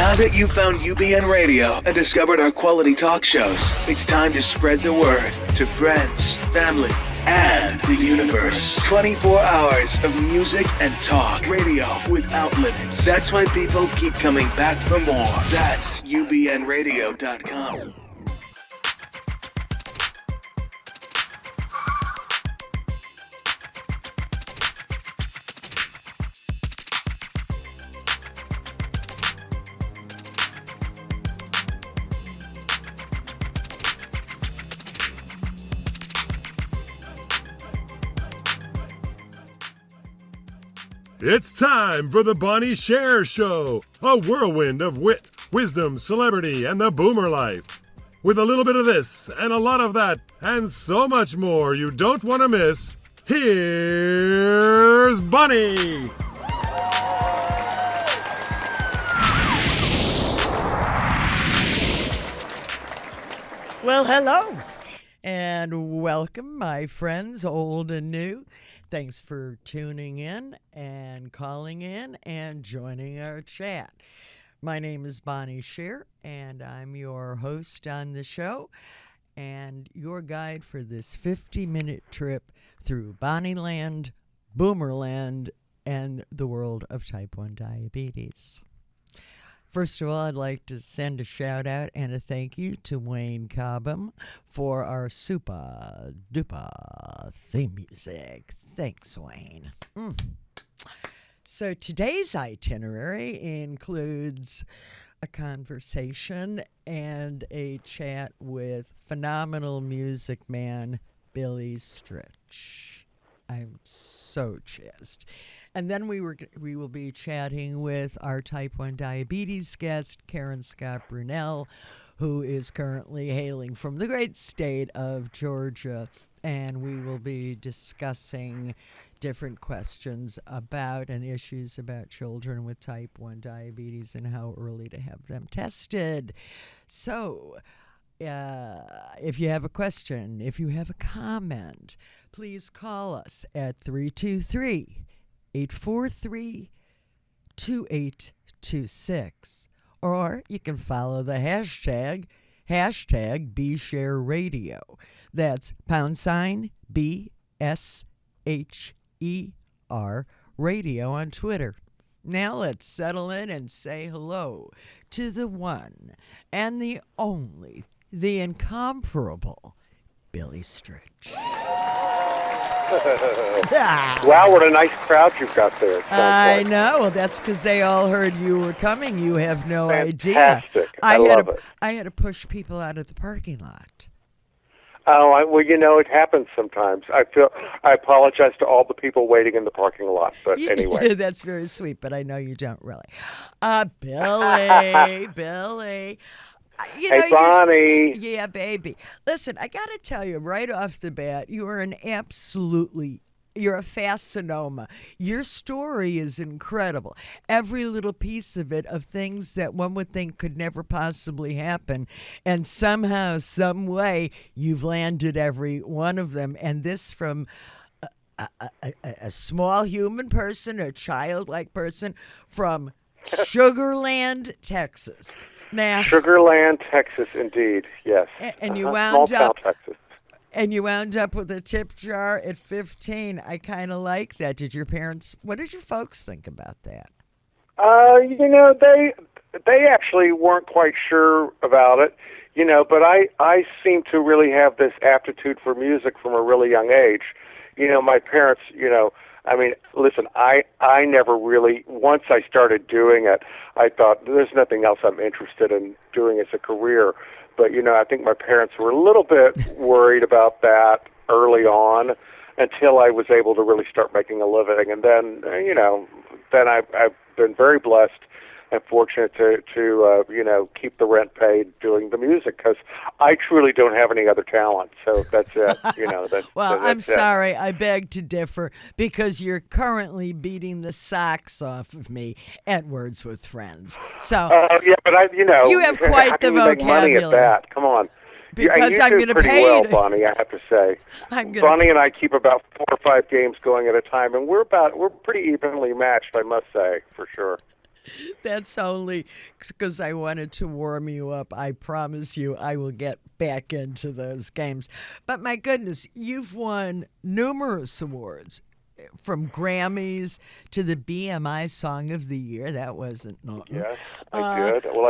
Now that you've found UBN Radio and discovered our quality talk shows, it's time to spread the word to friends, family, and the universe. 24 hours of music and talk. Radio without limits. That's why people keep coming back for more. That's ubnradio.com. It's time for the Bonnie Sher Show, a whirlwind of wit, wisdom, celebrity, and the boomer life. With a little bit of this and a lot of that and so much more you don't want to miss, here's Bonnie. Well, hello, and welcome, my friends, old and new. Thanks for tuning in and calling in and joining our chat. My name is Bonnie Sher, and I'm your host on the show and your guide for this 50-minute trip through Bonnieland, Boomerland, and the world of type 1 diabetes. First of all, I'd like to send a shout out and a thank you to Wayne Cobham for our super duper theme music. Thanks, Wayne. So today's itinerary includes a conversation and a chat with phenomenal music man Billy Stritch. I'm so jazzed. And then we will be chatting with our type 1 diabetes guest, Karen Scott Bunnell, who is currently hailing from the great state of Georgia. And we will be discussing different questions about and issues about children with type 1 diabetes and how early to have them tested. So if you have a question, if you have a comment, please call us at 323-843-2826. Or you can follow the hashtag BShareRadio. That's #BSHER radio on Twitter. Now let's settle in and say hello to the one and the only, the incomparable Billy Stritch. Wow, what a nice crowd you've got there. I know. Well, that's because they all heard you were coming. You have no idea. Fantastic. I love it. I had to push people out of the parking lot. Oh, well, you know, it happens sometimes. I apologize to all the people waiting in the parking lot, but anyway. That's very sweet, but I know you don't really. Billy. Hey, Bonnie. Yeah, baby. Listen, I got to tell you right off the bat, you're a fascinoma. Your story is incredible. Every little piece of it, of things that one would think could never possibly happen. And somehow, some way, you've landed every one of them. And this from a small human person, a childlike person from Sugarland, Texas. Now, Sugarland, Texas, indeed, yes. And you small town Texas. And you wound up with a tip jar at 15. I kind of like that. What did your folks think about that? You know, they actually weren't quite sure about it, you know, but I seem to really have this aptitude for music from a really young age. You know, my parents, you know, I mean, listen, I never really, once I started doing it, I thought there's nothing else I'm interested in doing as a career. But, you know, I think my parents were a little bit worried about that early on until I was able to really start making a living. And then, you know, I've been very blessed and fortunate to you know, keep the rent paid doing the music because I truly don't have any other talent. So that's it. You know. Well, I'm sorry. I beg to differ because you're currently beating the socks off of me at Words with Friends. So yeah, but you have quite the vocabulary. Make money at that. Come on. Because I'm going to pay well, Bonnie, I have to say. Bonnie and I keep about 4 or 5 games going at a time, and we're pretty evenly matched, I must say, for sure. That's only because I wanted to warm you up. I promise you I will get back into those games. But my goodness, you've won numerous awards from Grammys to the BMI Song of the Year. That wasn't nothing. Yes, I did. Well,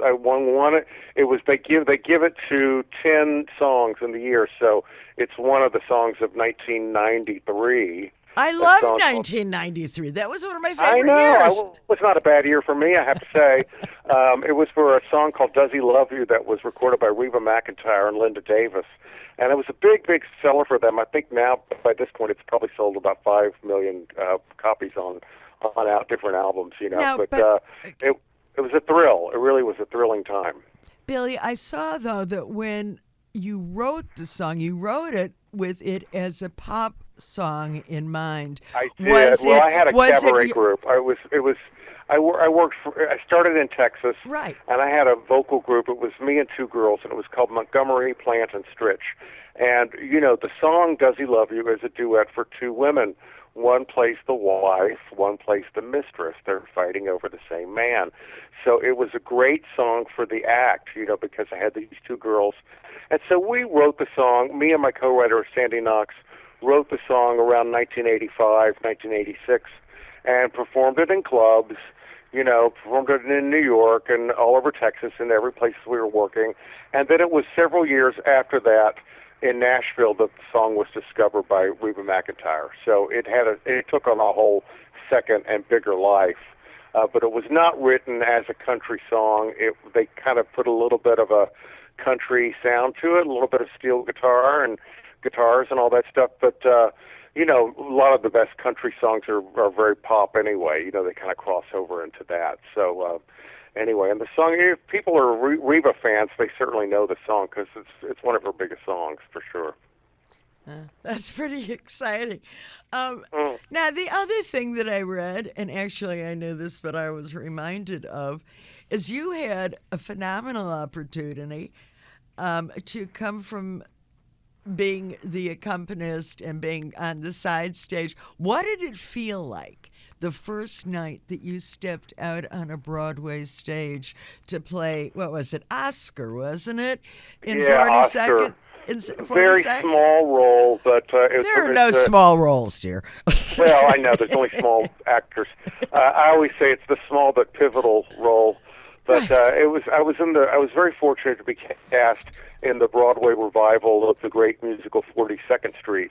I won one. It was they give it to 10 songs in the year, so it's one of the songs of 1993. I loved 1993. That was one of my favorite I know. years. It was not a bad year for me, I have to say. It was for a song called Does He Love You that was recorded by Reba McEntire and Linda Davis. And it was a big, big seller for them. I think now, by this point, it's probably sold about 5 million copies on out different albums, you know. Now, it was a thrill. It really was a thrilling time. Billy, I saw, though, that when you wrote the song, you wrote it with it as a pop song in mind. I did. I had a cabaret group. I started in Texas, right? And I had a vocal group. It was me and two girls, and it was called Montgomery, Plant, and Stritch. And you know, the song "Does He Love You" is a duet for two women. One plays the wife, one plays the mistress. They're fighting over the same man. So it was a great song for the act, you know, because I had these two girls. And so we wrote the song. Me and my co-writer, Sandy Knox, wrote the song around 1985, 1986, and performed it in clubs, you know, performed it in New York and all over Texas and every place we were working. And then it was several years after that in Nashville that the song was discovered by Reba McEntire. So it took on a whole second and bigger life. But it was not written as a country song. They kind of put a little bit of a country sound to it, a little bit of steel guitar and guitars and all that stuff. But, you know, a lot of the best country songs are very pop anyway. You know, they kind of cross over into that. So, anyway, and the song, if people are Reba fans, they certainly know the song because it's one of her biggest songs for sure. That's pretty exciting. Now, the other thing that I read, and actually I knew this, but I was reminded of, is you had a phenomenal opportunity to come from being the accompanist and being on the side stage. What did it feel like the first night that you stepped out on a Broadway stage to play, what was it, Oscar, wasn't it? In 40 Oscar. seconds? In 40 Very seconds? small role, but there are no small roles, dear. Well, I know there's only small actors. I always say it's the small but pivotal role. But right. I was very fortunate to be cast in the Broadway revival of the great musical 42nd Street,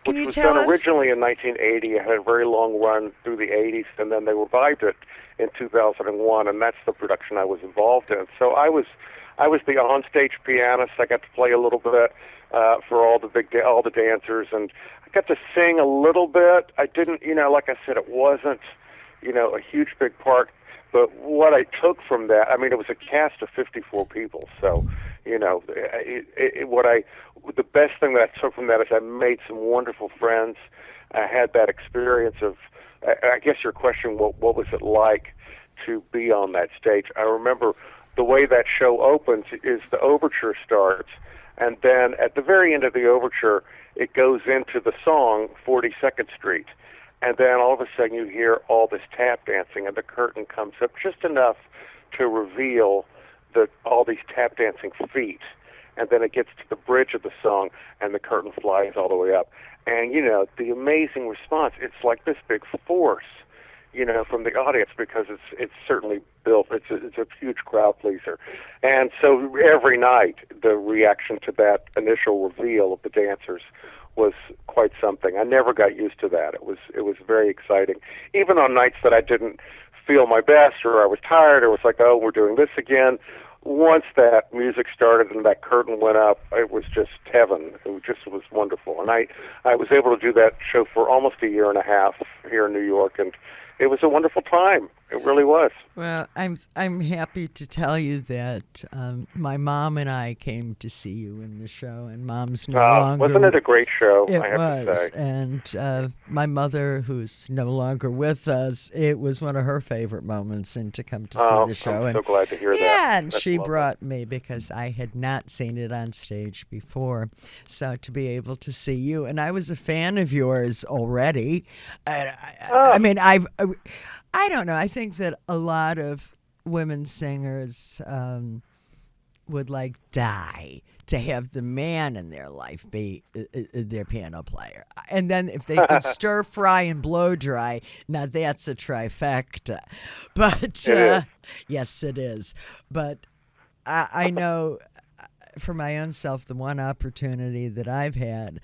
which was done originally in 1980. It had a very long run through the 80s, and then they revived it in 2001, and that's the production I was involved in. So I was the onstage pianist. I got to play a little bit for all the dancers, and I got to sing a little bit. I didn't, you know, like I said, it wasn't, you know, a huge big part. But what I took from that, I mean, it was a cast of 54 people. So, you know, the best thing that I took from that is I made some wonderful friends. I had that experience of, I guess your question, what was it like to be on that stage? I remember the way that show opens is the overture starts, and then at the very end of the overture, it goes into the song 42nd Street. And then all of a sudden you hear all this tap dancing, and the curtain comes up just enough to reveal all these tap dancing feet. And then it gets to the bridge of the song, and the curtain flies all the way up. And, you know, the amazing response, it's like this big force, you know, from the audience, because it's certainly built, it's a huge crowd pleaser. And so every night the reaction to that initial reveal of the dancers was quite something. I never got used to that. It was very exciting. Even on nights that I didn't feel my best, or I was tired, or was like, oh, we're doing this again. Once that music started and that curtain went up, it was just heaven. It was wonderful. And I was able to do that show for almost a year and a half here in New York, and it was a wonderful time. It really was. Well, I'm happy to tell you that my mom and I came to see you in the show, and Mom's no longer. Wasn't it a great show? It I have to was, say. and my mother, who's no longer with us, it was one of her favorite moments, and to come to see the show. I'm so glad to hear that. Yeah, and That's she lovely. brought me because I had not seen it on stage before, so to be able to see you, and I was a fan of yours already. I mean, I don't know. I think that a lot of women singers would like die to have the man in their life be their piano player. And then if they could stir fry and blow dry, now that's a trifecta. But It is. yes, it is. But I know for my own self, the one opportunity that I've had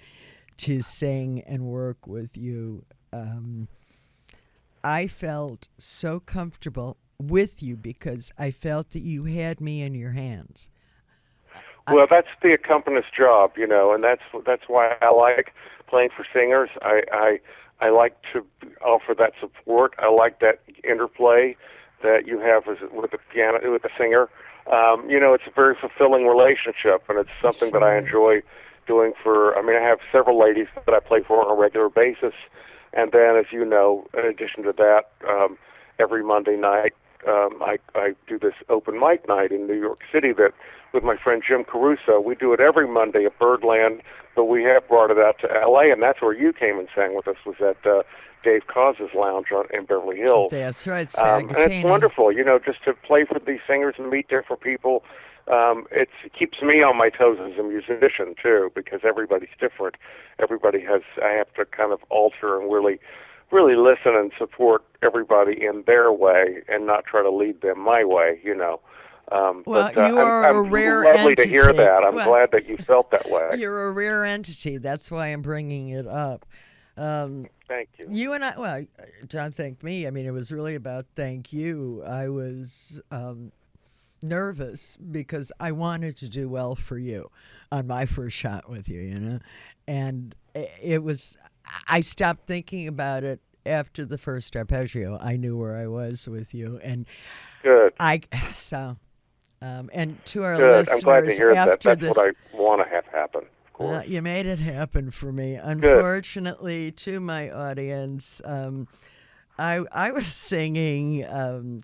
to sing and work with you, I felt so comfortable with you because I felt that you had me in your hands. Well, that's the accompanist's job, and that's why I like playing for singers. I like to offer that support. I like that interplay that you have with the piano, with the singer. It's a very fulfilling relationship, and it's something that I enjoy doing I have several ladies that I play for on a regular basis. And then, as you know, in addition to that, every Monday night, I do this open mic night in New York City with my friend Jim Caruso. We do it every Monday at Birdland, but we have brought it out to L.A., and that's where you came and sang with us, was at Dave Cause's Lounge in Beverly Hills. That's right, and it's wonderful, just to play for these singers and meet different people. It keeps me on my toes as a musician, too, because everybody's different. I have to kind of alter and really listen and support everybody in their way and not try to lead them my way, Well, but, you are a rare entity. Lovely to hear that. I'm glad that you felt that way. You're a rare entity. That's why I'm bringing it up. Thank you. You and I, don't thank me. I mean, it was really about thank you. I was nervous because I wanted to do well for you on my first shot with you, And I stopped thinking about it after the first arpeggio. I knew where I was with you. And good. And to our Good. listeners, I'm glad to hear that. That's this, what I want to have happen, of course. you made it happen for me. Unfortunately, to my audience, I was singing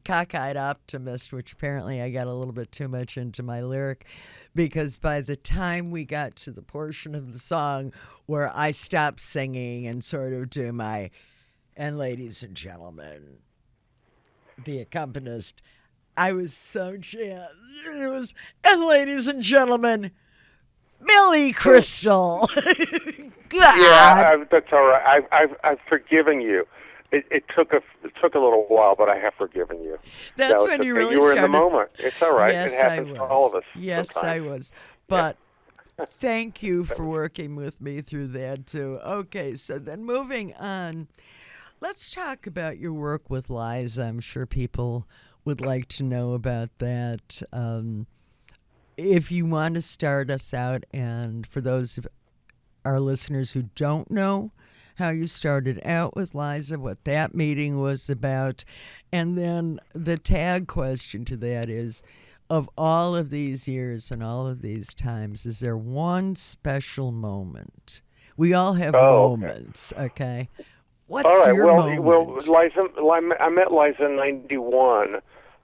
Cockeyed Optimist, which apparently I got a little bit too much into my lyric, because by the time we got to the portion of the song where I stopped singing and sort of do my, and ladies and gentlemen, the accompanist, I was so jazzed. It was, and ladies and gentlemen, Billy Crystal. Yeah, that's all right. I've forgiven you. It took a little while, but I have forgiven you. That's when you really you were started. in the moment. It's all right. Yes, it happens to all of us. Yes, sometimes. I was. But thank you for working with me through that, too. Okay, so then moving on, let's talk about your work with Liza. I'm sure people would like to know about that. If you want to start us out, and for those of our listeners who don't know how you started out with Liza, what that meeting was about, and then the tag question to that is, of all of these years and all of these times, is there one special moment? We all have moments, okay? What's your moment? Well, Liza, I met Liza in 91.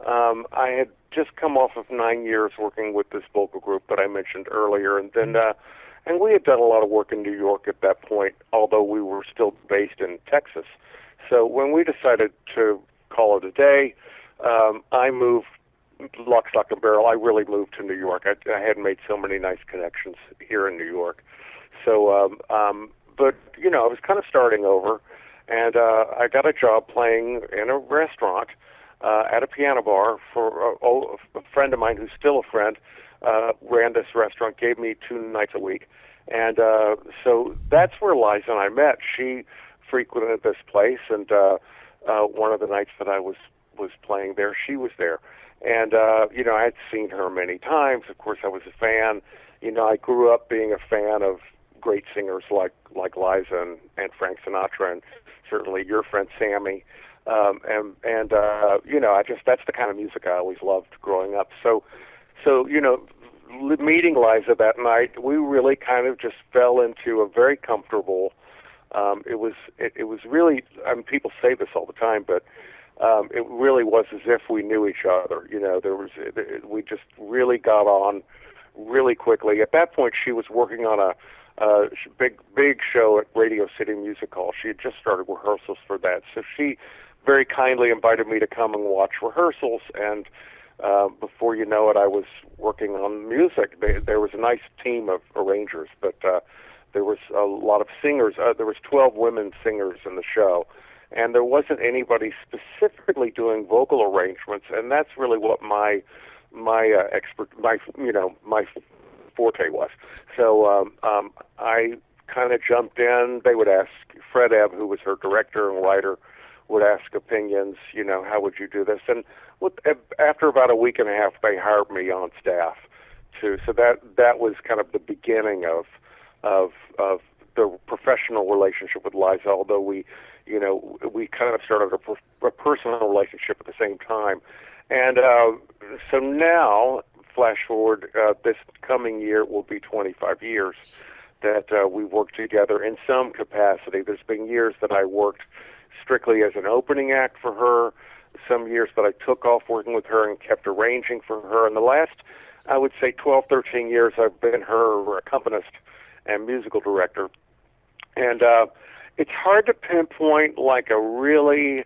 I had just come off of 9 years working with this vocal group that I mentioned earlier, and then and we had done a lot of work in New York at that point, although we were still based in Texas. So when we decided to call it a day, I moved lock, stock, and barrel. I really moved to New York. I had made so many nice connections here in New York. So, but, I was kind of starting over, and I got a job playing in a restaurant at a piano bar for a friend of mine who's still a friend, ran this restaurant, gave me 2 nights a week. And so that's where Liza and I met. She frequented this place, and one of the nights that I was playing there, she was there. And, I had seen her many times. Of course, I was a fan. I grew up being a fan of great singers like Liza and Frank Sinatra, and certainly your friend Sammy. That's the kind of music I always loved growing up. So, meeting Liza that night, we really kind of just fell into a very comfortable. It was really. People say this all the time, but it really was as if we knew each other. We just really got on really quickly. At that point, she was working on a big show at Radio City Music Hall. She had just started rehearsals for that, so she very kindly invited me to come and watch rehearsals, and before you know it, I was working on music. There was a nice team of arrangers, but there was a lot of singers. There was 12 women singers in the show, and there wasn't anybody specifically doing vocal arrangements, and that's really what my forte was. So I kind of jumped in. They would ask Fred Ebb, who was her director and writer, would ask opinions. How would you do this? And after about a week and a half, they hired me on staff too. So that was kind of the beginning of the professional relationship with Liza. Although we kind of started a personal relationship at the same time. And so now, flash forward, this coming year will be 25 years that we worked together in some capacity. There's been years that I worked strictly as an opening act for her, some years that I took off working with her and kept arranging for her. And the last, I would say, 12, 13 years, I've been her accompanist and musical director. And it's hard to pinpoint like a really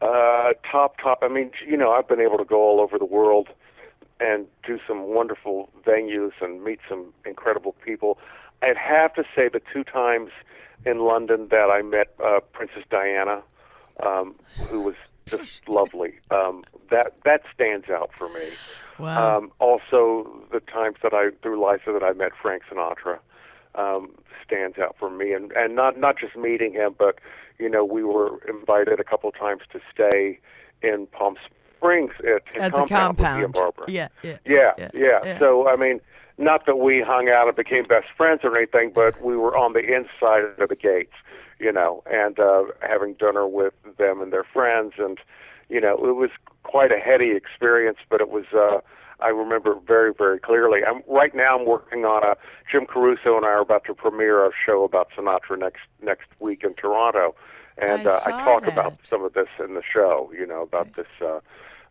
top. I mean, I've been able to go all over the world and do some wonderful venues and meet some incredible people. I'd have to say the 2 times in London that I met Princess Diana, who was just lovely. That stands out for me. Wow. Also, the times through Liza, that I met Frank Sinatra stands out for me, and not just meeting him, but we were invited a couple times to stay in Palm Springs at the compound with he and Barbara. Yeah. So I mean, not that we hung out and became best friends or anything, but we were on the inside of the gates, and having dinner with them and their friends, and it was quite a heady experience, but it was. I remember very, very clearly. Right now I'm working on Jim Caruso and I are about to premiere a show about Sinatra next week in Toronto, and I talk about some of this in the show. About this,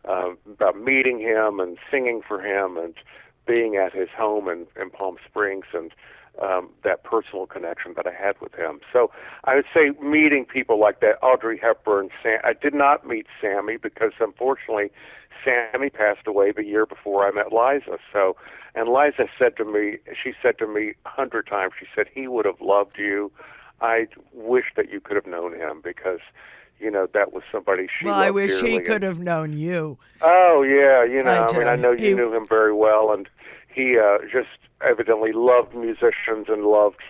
about meeting him and singing for him and being at his home in Palm Springs, and that personal connection that I had with him. So I would say meeting people like that, Audrey Hepburn, I did not meet Sammy because unfortunately Sammy passed away the year before I met Liza. And Liza said to me 100 times, she said, he would have loved you. I wish that you could have known him because, that was somebody she loved I wish dearly. he could have known you. Oh, yeah, I know you He knew him very well, and he just evidently loved musicians and loved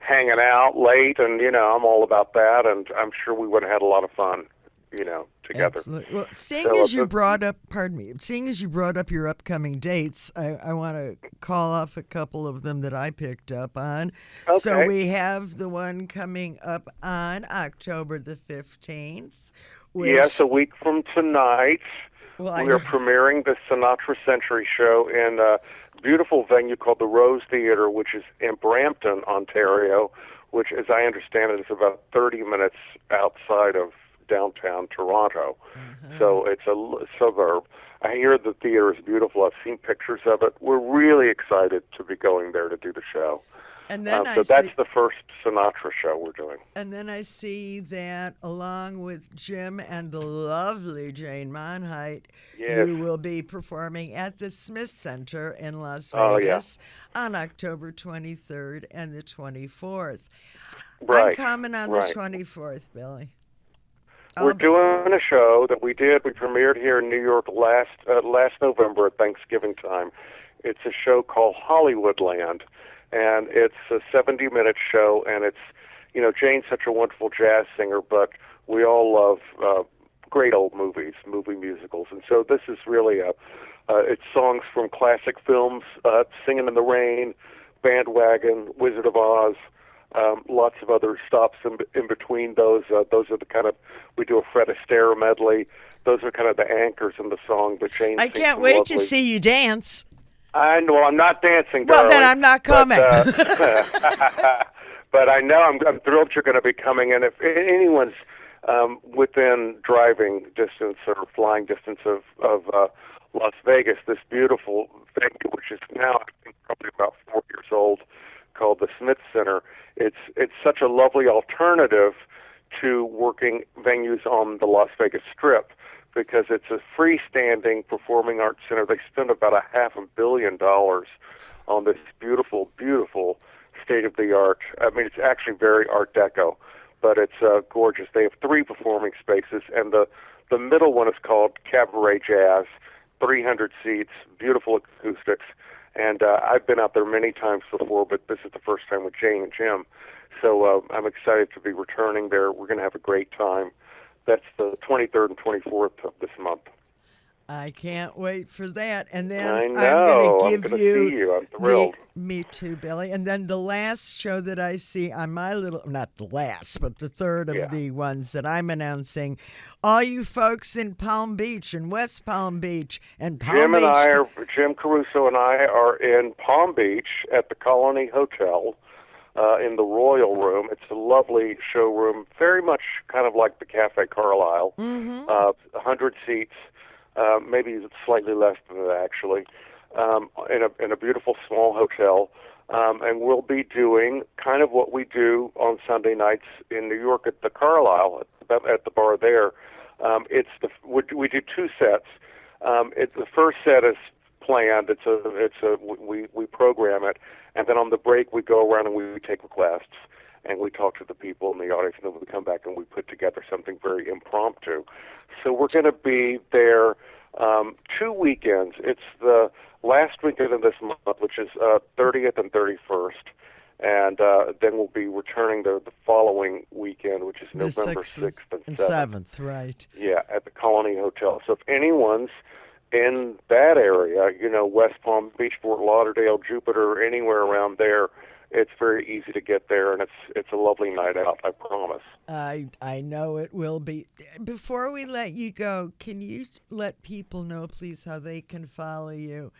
hanging out late, and, I'm all about that, and I'm sure we would have had a lot of fun, together. Absolutely. Well, seeing as you brought up your upcoming dates, I want to call off a couple of them that I picked up on. Okay. So we have the one coming up on October the 15th. Yes, a week from tonight, we are premiering the Sinatra Century show in a beautiful venue called the Rose Theatre, which is in Brampton, Ontario, which, as I understand it, is about 30 minutes outside of downtown Toronto. So it's a suburb. I hear the theater is beautiful. I've seen pictures of it. We're really excited to be going there to do the show. And then that's the first Sinatra show we're doing. And then I see that along with Jim and the lovely Jane Monheit, you will be performing at the Smith Center in Las Vegas on October 23rd and the 24th. Right. I'm coming on the 24th, Billy. We're doing a show that we premiered here in New York last November at Thanksgiving time. It's a show called Hollywoodland, and it's a 70-minute show, and it's, Jane's such a wonderful jazz singer, but we all love great old movies, movie musicals, and so this is really it's songs from classic films, Singing in the Rain, Bandwagon, Wizard of Oz, lots of other stops in between those. Those are the kind of, we do a Fred Astaire medley. Those are kind of the anchors in the song that Jane I sings can't wait lovely. to see you dance. I know I'm not dancing, Well, darling, then I'm not coming. But I know I'm thrilled you're going to be coming. And if anyone's within driving distance or flying distance of Las Vegas, this beautiful venue, which is now I think probably about 4 years old, called the Smith Center. It's such a lovely alternative to working venues on the Las Vegas Strip, because it's a freestanding performing arts center. They spent about $500 million on this beautiful, beautiful state-of-the-art. I mean, it's actually very Art Deco, but it's gorgeous. They have 3 performing spaces, and the middle one is called Cabaret Jazz, 300 seats, beautiful acoustics. And I've been out there many times before, but this is the first time with Jane and Jim. So I'm excited to be returning there. We're going to have a great time. That's the 23rd and 24th of this month. I can't wait for that. And then I know. I'm going to give see you. I'm thrilled. Me too, Billy. And then the last show that I see on my little, not the last, but the third of the ones that I'm announcing, all you folks in Palm Beach and West Palm Beach and Palm Beach. Jim Caruso and I are in Palm Beach at the Colony Hotel in the Royal Room. It's a lovely showroom, very much kind of like the Cafe Carlisle, 100 seats. Maybe slightly less than that, actually, in a beautiful small hotel. And we'll be doing kind of what we do on Sunday nights in New York at the Carlisle, at the bar there. We do 2 sets. The first set is planned. We program it, and then on the break we go around and we take requests and we talk to the people in the audience, and then we come back and we put together something very impromptu. So we're going to be there 2 weekends. It's the last weekend of this month, which is 30th and 31st, and then we'll be returning the following weekend, which is November 6th and 7th. Right. Yeah, at the Colony Hotel. So if anyone's in that area, West Palm Beach, Fort Lauderdale, Jupiter, anywhere around there, it's very easy to get there, and it's a lovely night out, I promise. I know it will be. Before we let you go, can you let people know, please, how they can follow you?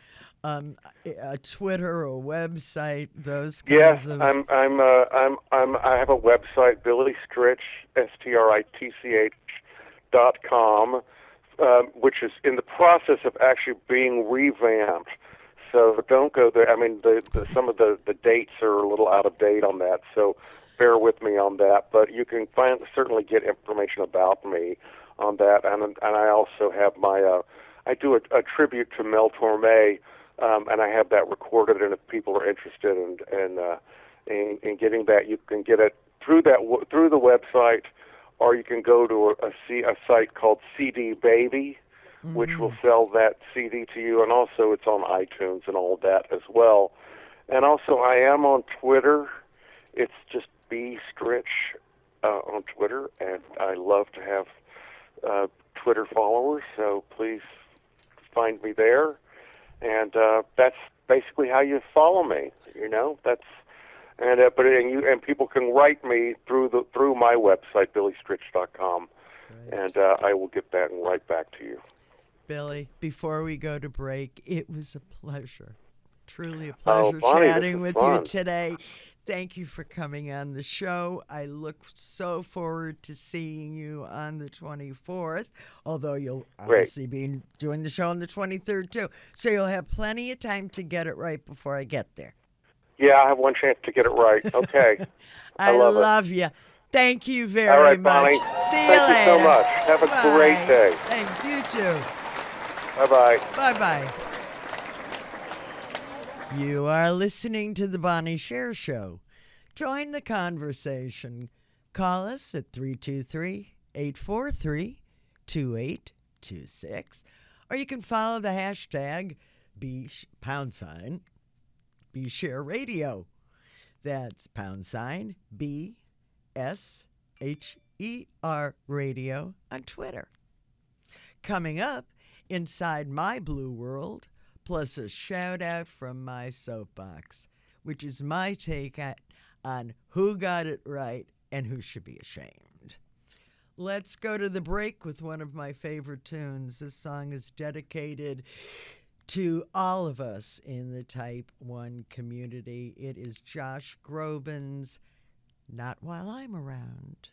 A Twitter or website, those kinds of. Yes, I have a website, Billy Stritch, STRITCH.com, which is in the process of actually being revamped. So don't go there. I mean, some of the dates are a little out of date on that, so bear with me on that. But you can certainly get information about me on that. And I also have I do a tribute to Mel Torme, and I have that recorded. And if people are interested in getting that, you can get it through the website, or you can go to a site called CD Baby, which will sell that CD to you, and also it's on iTunes and all of that as well. And also I am on Twitter. It's just B Stritch on Twitter, and I love to have Twitter followers, so please find me there. And that's basically how you follow me. And people can write me through my website, BillyStritch.com, and I will get that and write back to you. Billy, before we go to break, it was a pleasure, truly a pleasure Bonnie, chatting with fun. you today. Thank you for coming on the show. I look so forward to seeing you on the 24th, although you'll obviously be doing the show on the 23rd too. So you'll have plenty of time to get it right before I get there. Yeah, I have one chance to get it right. Okay. I love you. Thank you very All right, much. Bonnie. See you later. Thank you so much. Have a great day. Thanks, you too. Bye-bye. Bye-bye. You are listening to The Bonnie Sher Show. Join the conversation. Call us at 323-843-2826. Or you can follow the hashtag #BeSher Radio. That's #BSHER Radio on Twitter. Coming up, Inside My Blue World, plus a shout out from my soapbox, which is my take on who got it right and who should be ashamed. Let's go to the break with one of my favorite tunes. This song is dedicated to all of us in the Type 1 community. It is Josh Groban's Not While I'm Around.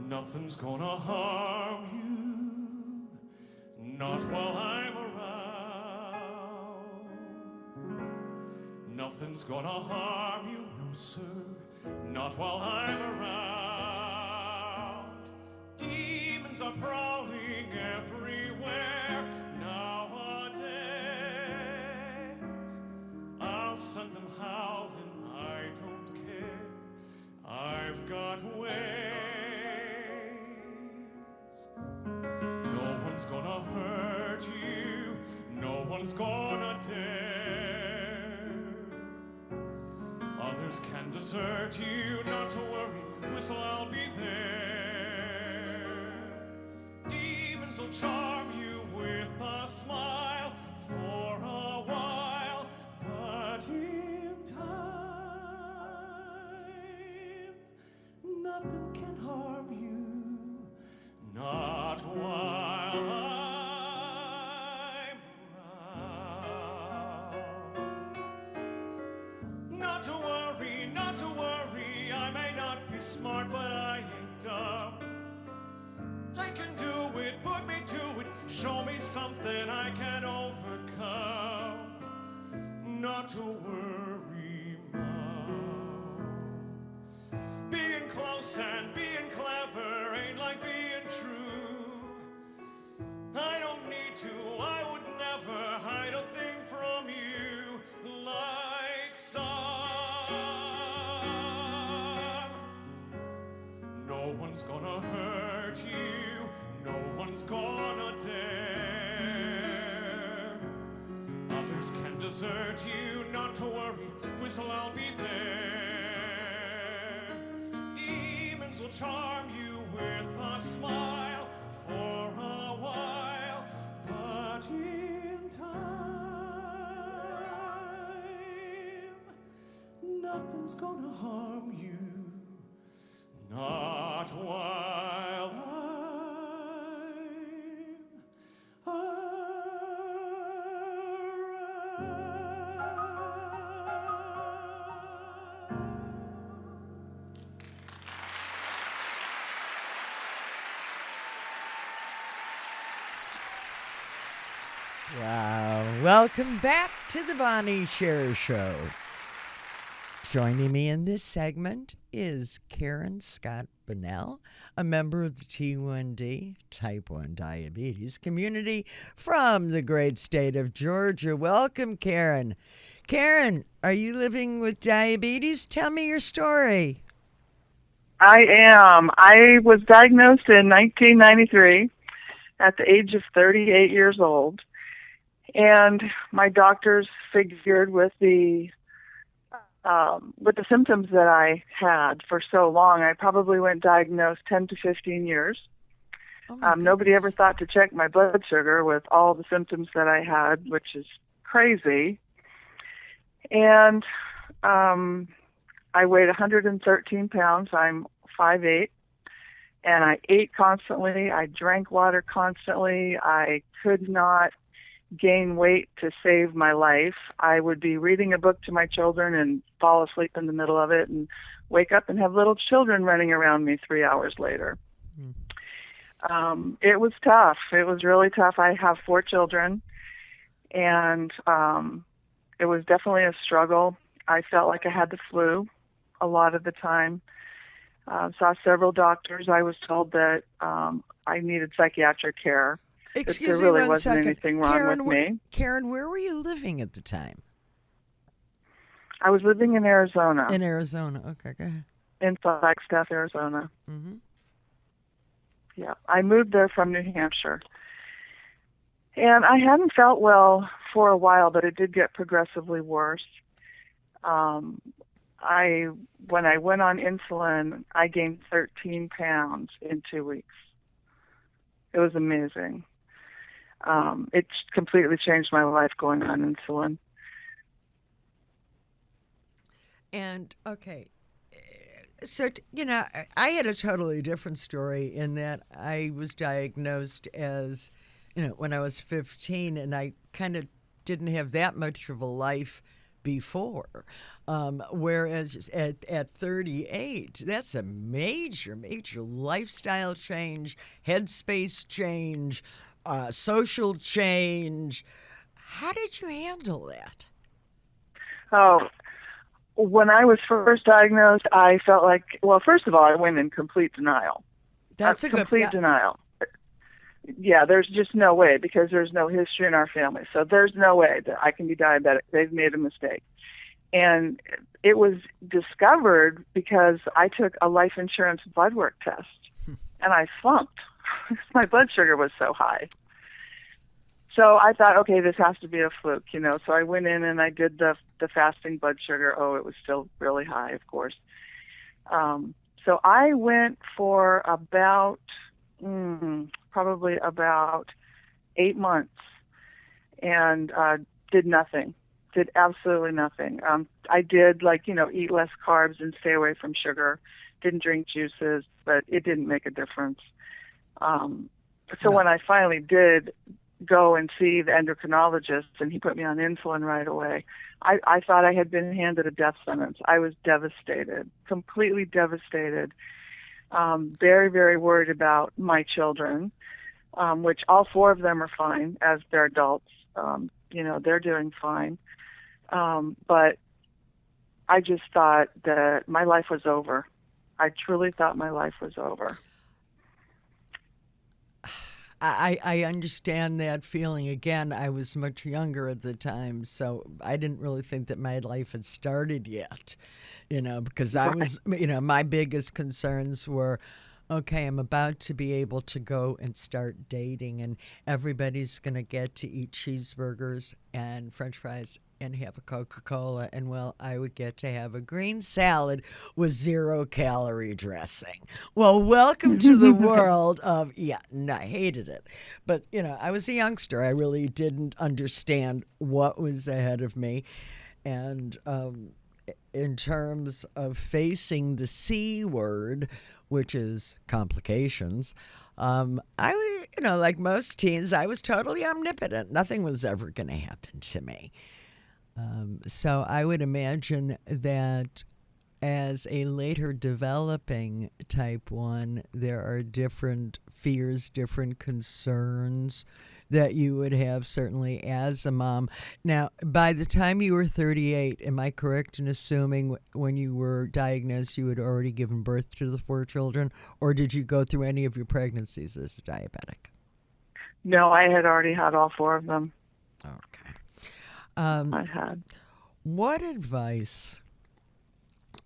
Nothing's gonna harm you, not while I'm around. Nothing's gonna harm you, no sir, not while I'm around. Demons are prowling everywhere nowadays. I'll send them howling, I don't care. I've got ways. No one's gonna hurt you, no one's gonna dare. Others can desert you, not to worry, whistle, I'll be there. Demons will charm you with a smile for a while, but in time, nothing can harm you, not while I'm around. Not to worry, I may not be smart, but I ain't dumb. I can do it, put me to it, show me something I can overcome. Not to worry, Mom. Being close and being clever ain't like being true. I don't need to, I would never hide a thing from you like some. No one's gonna hurt you, no one's gonna dare. Others can desert you, not to worry, whistle, I'll be there. Demons will charm you with a smile for a while, but in time, nothing's gonna harm you, not while Wow. Welcome back to the Bonnie Sher Show. Joining me in this segment is Karen Scott Bunnell, a member of the T1D, Type 1 Diabetes community from the great state of Georgia. Welcome, Karen. Karen, are you living with diabetes? Tell me your story. I am. I was diagnosed in 1993 at the age of 38 years old. And my doctors figured with the symptoms that I had for so long, I probably went diagnosed 10 to 15 years. Nobody ever thought to check my blood sugar with all the symptoms that I had, which is crazy. And I weighed 113 pounds. I'm 5'8", and I ate constantly. I drank water constantly. I could not gain weight to save my life. I would be reading a book to my children and fall asleep in the middle of it and wake up and have little children running around me 3 hours later. It was tough. It was really tough. I have 4 children, and it was definitely a struggle. I felt like I had the flu a lot of the time. Saw several doctors. I was told that I needed psychiatric care. Excuse there really me one wasn't second. anything wrong Karen, with me. Karen, where were you living at the time? I was living in Arizona, In Arizona. Okay, go ahead. in Flagstaff, Arizona. Mm-hmm. Yeah, I moved there from New Hampshire. And I hadn't felt well for a while, but it did get progressively worse. When I went on insulin, I gained 13 pounds in 2 weeks. It was amazing. It completely changed my life going on insulin. And, okay, so, I had a totally different story in that I was diagnosed as, when I was 15, and I kind of didn't have that much of a life before. Whereas at 38, that's a major, major lifestyle change, headspace change, social change. How did you handle that? Oh, when I was first diagnosed, I felt like, well, first of all, I went in complete denial. That's a good complete denial. Yeah, there's just no way, because there's no history in our family. So there's no way that I can be diabetic. They've made a mistake. And it was discovered because I took a life insurance blood work test and I flunked. My blood sugar was so high. So I thought, okay, this has to be a fluke, you know. So I went in and I did the fasting blood sugar. Oh, it was still really high, of course. So I went for about, probably about 8 months and did nothing. Did absolutely nothing. I did, like, you know, eat less carbs and stay away from sugar. Didn't drink juices, but it didn't make a difference. So when I finally did go and see the endocrinologist and he put me on insulin right away, I thought I had been handed a death sentence. I was devastated, completely devastated. Very, very worried about my children, which all 4 of them are fine as they're adults. You know, they're doing fine. But I just thought that my life was over. I truly thought my life was over. I understand that feeling. Again, I was much younger at the time, so I didn't really think that my life had started yet, you know, because I was, you know, my biggest concerns were, okay, I'm about to be able to go and start dating, and everybody's going to get to eat cheeseburgers and French fries and have a Coca-Cola, and, well, I would get to have a green salad with 0-calorie dressing. Well, welcome to the world of, I hated it. But, you know, I was a youngster. I really didn't understand what was ahead of me. And in terms of facing the C word, which is complications, I, you know, like most teens, I was totally omnipotent. Nothing was ever going to happen to me. So I would imagine that as a later developing type 1, there are different fears, different concerns that you would have certainly as a mom. Now, by the time you were 38, am I correct in assuming when you were diagnosed you had already given birth to the 4 children, or did you go through any of your pregnancies as a diabetic? No, I had already had all 4 of them. Okay. I had. What advice,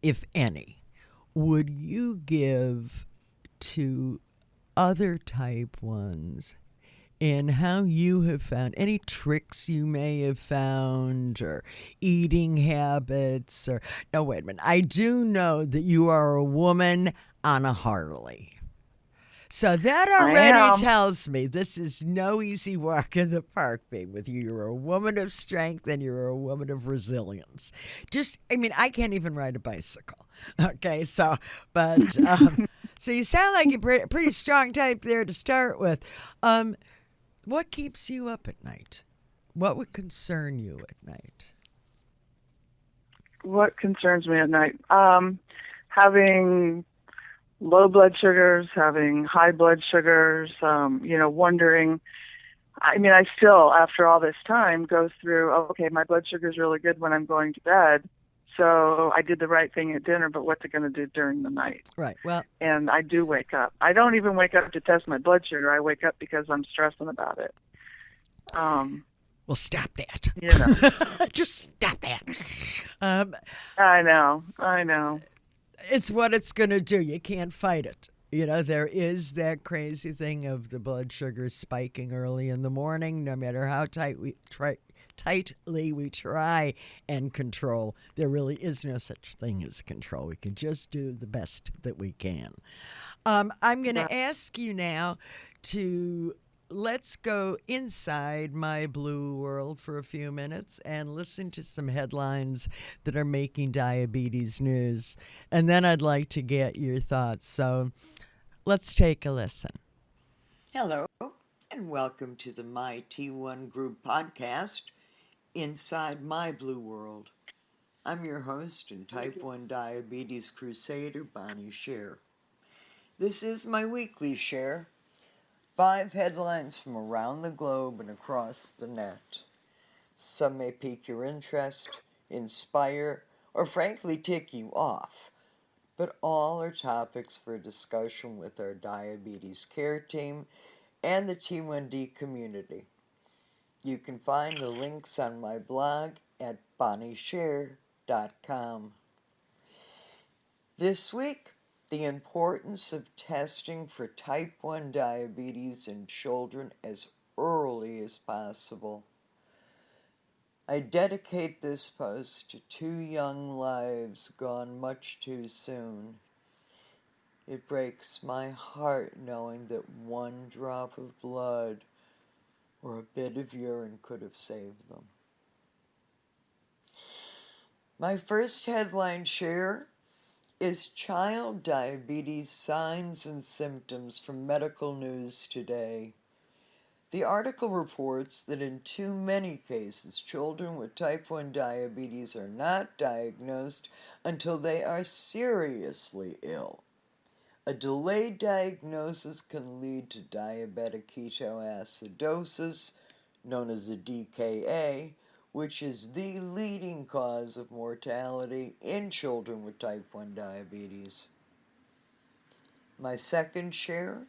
if any, would you give to other type 1s in how you have found any tricks you may have found, or eating habits, or no, wait a minute. I do know that you are a woman on a Harley. So that already tells me this is no easy walk in the park, babe, with you. You're a woman of strength and you're a woman of resilience. I can't even ride a bicycle. Okay, so you sound like you're pretty strong type there to start with. What keeps you up at night? What would concern you at night? What concerns me at night? Having low blood sugars, having high blood sugars, wondering. I still, after all this time, go through, okay, my blood sugar is really good when I'm going to bed, so I did the right thing at dinner, but what's it going to do during the night? Right, well. And I do wake up. I don't even wake up to test my blood sugar. I wake up because I'm stressing about it. Well, stop that. You know. Just stop that. I know. It's what it's going to do. You can't fight it. You know, there is that crazy thing of the blood sugar spiking early in the morning, no matter how tightly we try and control. There really is no such thing as control. We can just do the best that we can. I'm going to ask you now to let's go inside my blue world for a few minutes and listen to some headlines that are making diabetes news. And then I'd like to get your thoughts. So let's take a listen. Hello, and welcome to the My T1 Group podcast, Inside My Blue World. I'm your host and Type 1 Diabetes Crusader, Bonnie Sher. This is my weekly share. 5 headlines from around the globe and across the net. Some may pique your interest, inspire, or frankly tick you off, but all are topics for discussion with our diabetes care team and the T1D community. You can find the links on my blog at BonnieSher.com. This week, the importance of testing for type 1 diabetes in children as early as possible. I dedicate this post to 2 young lives gone much too soon. It breaks my heart knowing that 1 drop of blood or a bit of urine could have saved them. My first headline share is Child Diabetes Signs and Symptoms from Medical News Today. The article reports that in too many cases, children with type 1 diabetes are not diagnosed until they are seriously ill. A delayed diagnosis can lead to diabetic ketoacidosis, known as a DKA, which is the leading cause of mortality in children with type 1 diabetes. My second share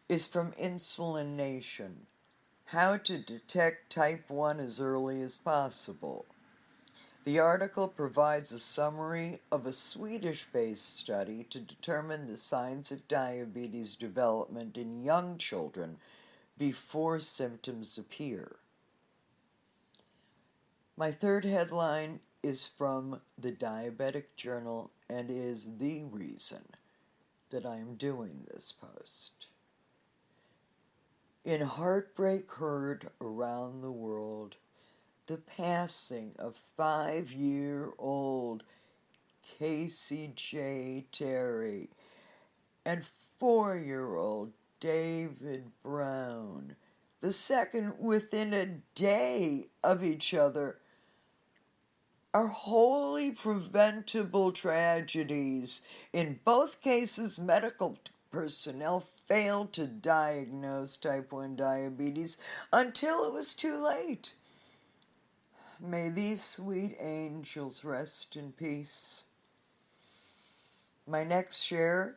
is from Insulin Nation, How to Detect Type 1 as Early as Possible. The article provides a summary of a Swedish-based study to determine the signs of diabetes development in young children before symptoms appear. My third headline is from the Diabetic Journal and is the reason that I am doing this post. In heartbreak heard around the world, the passing of 5-year-old Casey J. Terry and 4-year-old David Brown, the second within a day of each other, are wholly preventable tragedies. In both cases, medical personnel failed to diagnose type 1 diabetes until it was too late. May these sweet angels rest in peace. My next share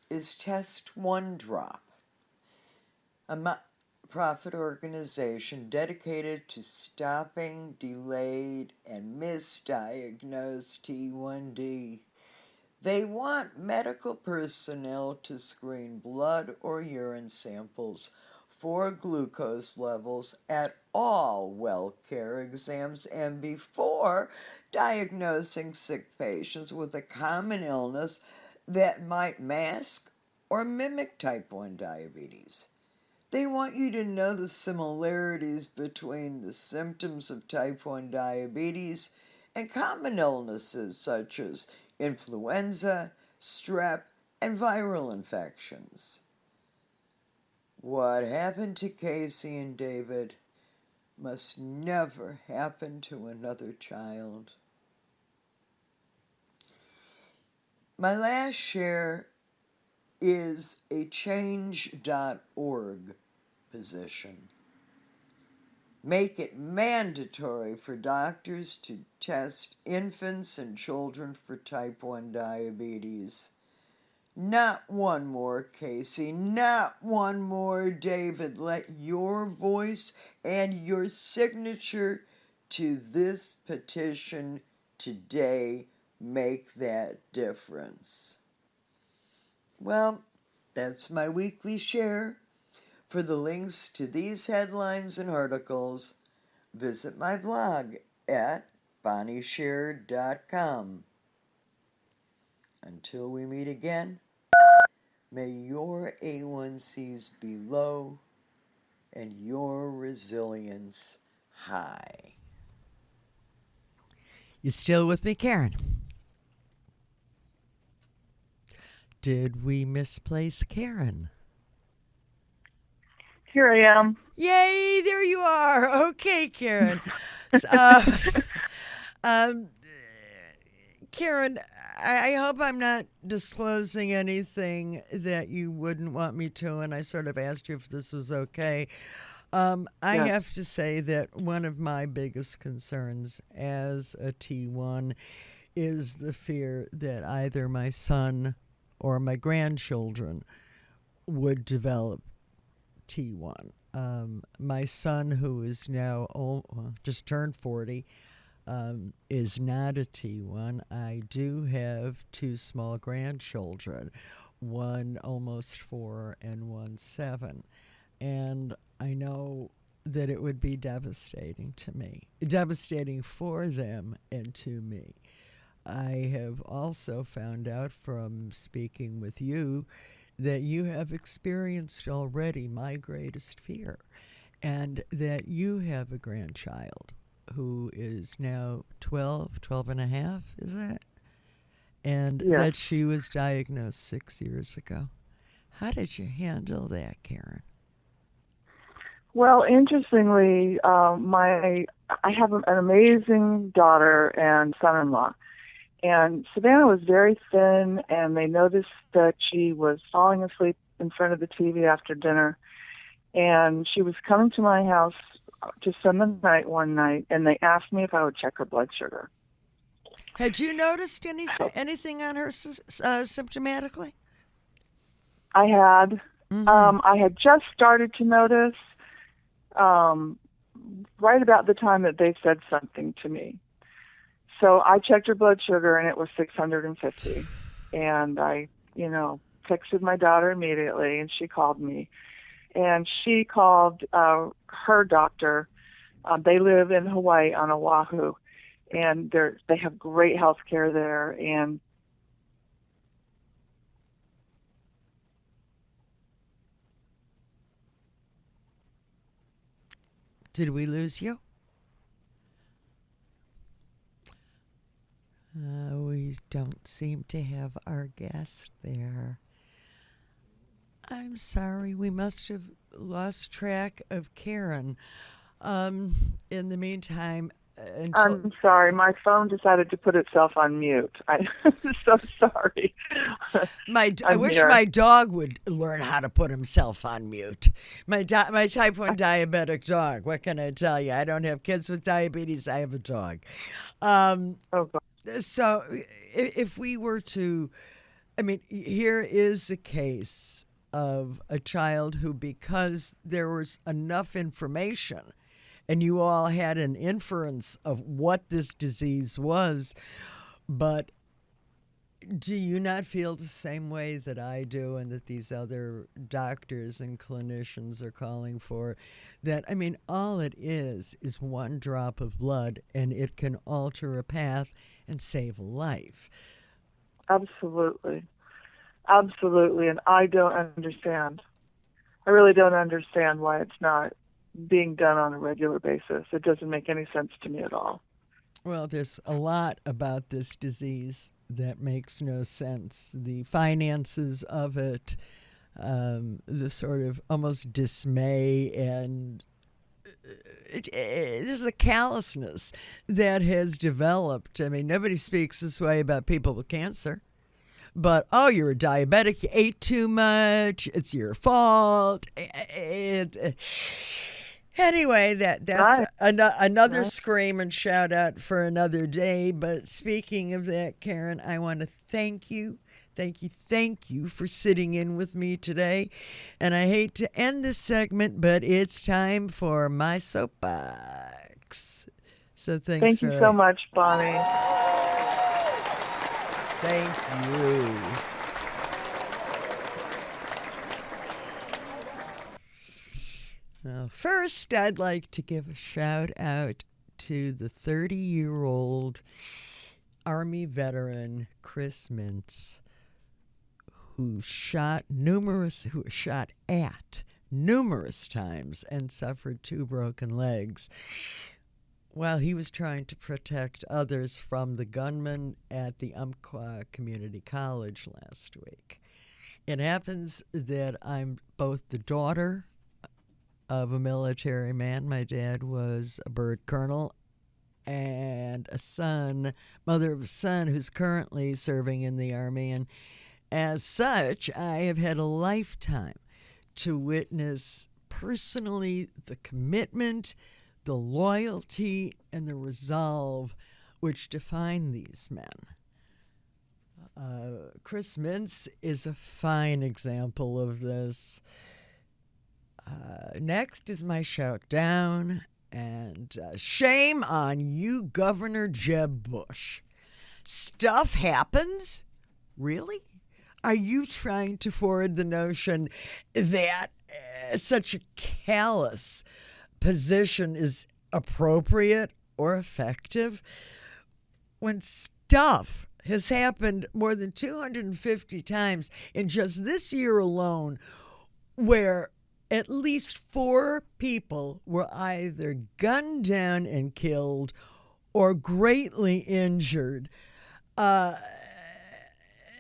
is Test One Drop, a nonprofit organization dedicated to stopping delayed and misdiagnosed T1D. They want medical personnel to screen blood or urine samples for glucose levels at all well care exams and before diagnosing sick patients with a common illness that might mask or mimic type 1 diabetes. They want you to know the similarities between the symptoms of type 1 diabetes and common illnesses such as influenza, strep, and viral infections. What happened to Casey and David must never happen to another child. My last share is a change.org position. Make it mandatory for doctors to test infants and children for type 1 diabetes. Not one more, Casey. Not one more, David. Let your voice and your signature to this petition today make that difference. Well, that's my weekly share. For the links to these headlines and articles, visit my blog at BonnieSher.com. Until we meet again, may your A1Cs be low and your resilience high. You still with me, Karen? Did we misplace Karen? Here I am. Yay, there you are. Okay, Karen. Karen, I hope I'm not disclosing anything that you wouldn't want me to, and I sort of asked you if this was okay. I have to say that one of my biggest concerns as a T1 is the fear that either my son or my grandchildren would develop T1. My son, who is now just turned 40, is not a T1. I do have two small grandchildren, one almost 4 and one 7. And I know that it would be devastating to me, devastating for them and to me. I have also found out from speaking with you that you have experienced already my greatest fear, and that you have a grandchild who is now 12 and a half, is that? And Yes. that she was diagnosed 6 years ago. How did you handle that, Karen? Well, interestingly, I have an amazing daughter and son-in-law. And Savannah was very thin, and they noticed that she was falling asleep in front of the TV after dinner. And she was coming to my house to spend the night one night, and they asked me if I would check her blood sugar. Had you noticed anything on her symptomatically? I had. I had just started to notice right about the time that they said something to me. So I checked her blood sugar, and it was 650. And I, texted my daughter immediately, and she called me. And she called her doctor. They live in Hawaii on Oahu, and they have great health care there. And did we lose you? We don't seem to have our guest there. I'm sorry, we must have lost track of Karen. In the meantime, I'm sorry, my phone decided to put itself on mute. I'm so sorry. I wish my dog would learn how to put himself on mute. My type 1 diabetic dog. What can I tell you? I don't have kids with diabetes. I have a dog. Oh, God. So if we were to, here is a case of a child who, because there was enough information and you all had an inference of what this disease was, but do you not feel the same way that I do and that these other doctors and clinicians are calling for? That, all it is one drop of blood, and it can alter a path and save a life. Absolutely. Absolutely. And I don't understand. I really don't understand why it's not being done on a regular basis. It doesn't make any sense to me at all. Well, there's a lot about this disease that makes no sense. The finances of it, the sort of almost dismay, and there's a callousness that has developed. Nobody speaks this way about people with cancer. But, you're a diabetic, you ate too much, it's your fault. Anyway, that's right. Another Right. scream and shout out for another day. But speaking of that, Karen, I want to thank you. Thank you for sitting in with me today. And I hate to end this segment, but it's time for my soapbox. So thank you so much, Bonnie. Thank you. Now, first, I'd like to give a shout out to the 30-year-old Army veteran Chris Mintz, who shot at numerous times and suffered 2 broken legs while he was trying to protect others from the gunman at the Umpqua Community College last week. It happens that I'm both the daughter of a military man. My dad was a bird colonel, and mother of a son who's currently serving in the Army. And as such, I have had a lifetime to witness personally the commitment, the loyalty, and the resolve which define these men. Chris Mintz is a fine example of this. Next is my shout down, and shame on you, Governor Jeb Bush. Stuff happens? Really? Are you trying to forward the notion that such a callous position is appropriate or effective? When stuff has happened more than 250 times in just this year alone, where at least 4 people were either gunned down and killed or greatly injured.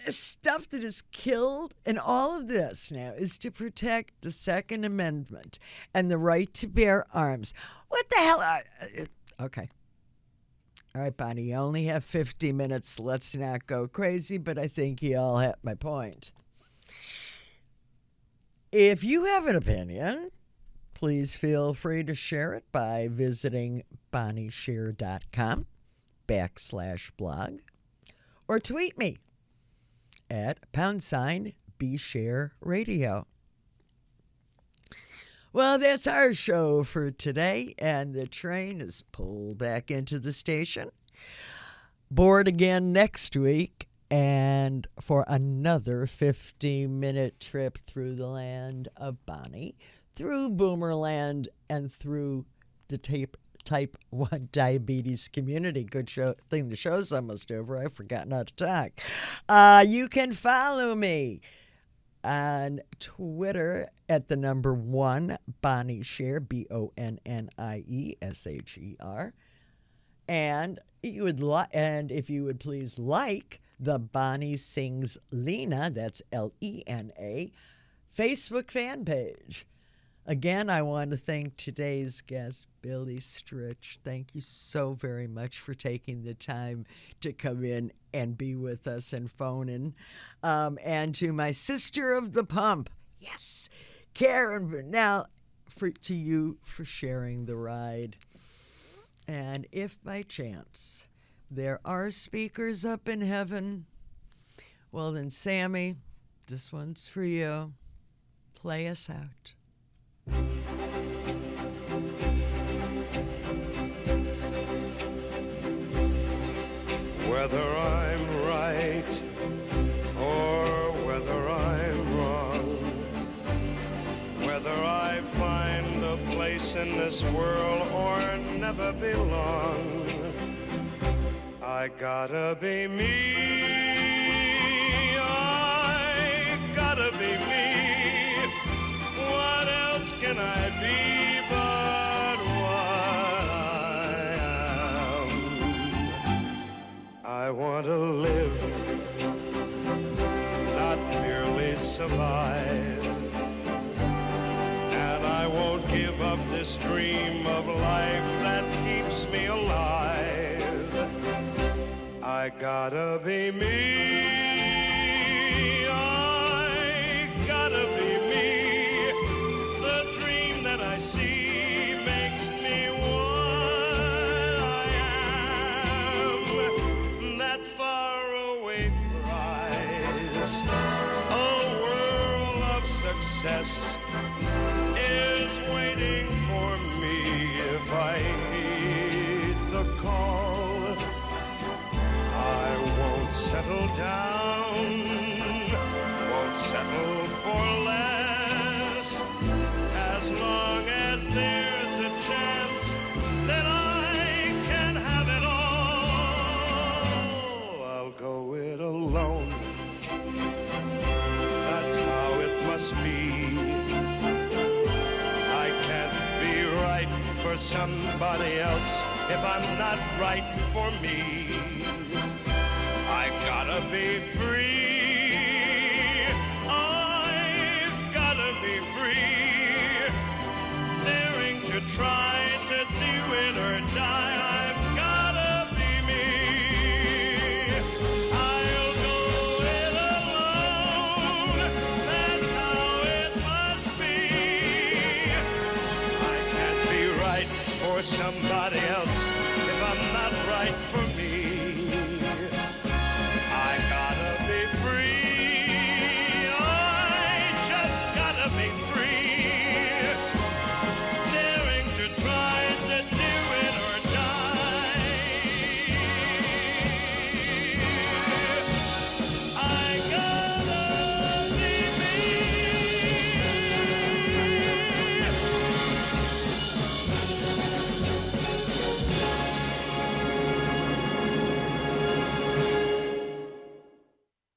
Stuff that is killed, and all of this now is to protect the Second Amendment and the right to bear arms. What the hell? Okay. All right, Bonnie, you only have 50 minutes. Let's not go crazy, but I think you all have my point. If you have an opinion, please feel free to share it by visiting bonniesher.com/blog or tweet me at #BShareRadio. Well, that's our show for today, and the train is pulled back into the station. Board again next week, and for another 50-minute trip through the land of Bonnie, through Boomerland, and through the type 1 diabetes community. Good show thing. The show's almost over. I've forgotten how to talk. You can follow me on Twitter at the number 1 Bonnie Sher, BONNIESHER. And if you would please like the Bonnie Sings Lena, that's LENA, Facebook fan page. Again, I want to thank today's guest, Billy Stritch. Thank you so very much for taking the time to come in and be with us and phone in. And to my sister of the pump, yes, Karen Bunnell, to you for sharing the ride. And if by chance there are speakers up in heaven, well then, Sammy, this one's for you. Play us out. Whether I'm right or whether I'm wrong, whether I find a place in this world or never belong, I gotta be me. I gotta be me. What else can I be but what I am? I want to live, not merely survive. And I won't give up this dream of life that keeps me alive. I gotta be me. I gotta be me. The dream that I see makes me what I am. That faraway prize, a world of success, is waiting for me if I heed the call. I won't settle down, won't settle for less, as long as there's a chance that I can have it all. I'll go it alone, that's how it must be. I can't be right for somebody else if I'm not right for me. I gotta be free. I've gotta be free. Daring to try to do it or die. I've gotta be me. I'll go it alone. That's how it must be. I can't be right for somebody else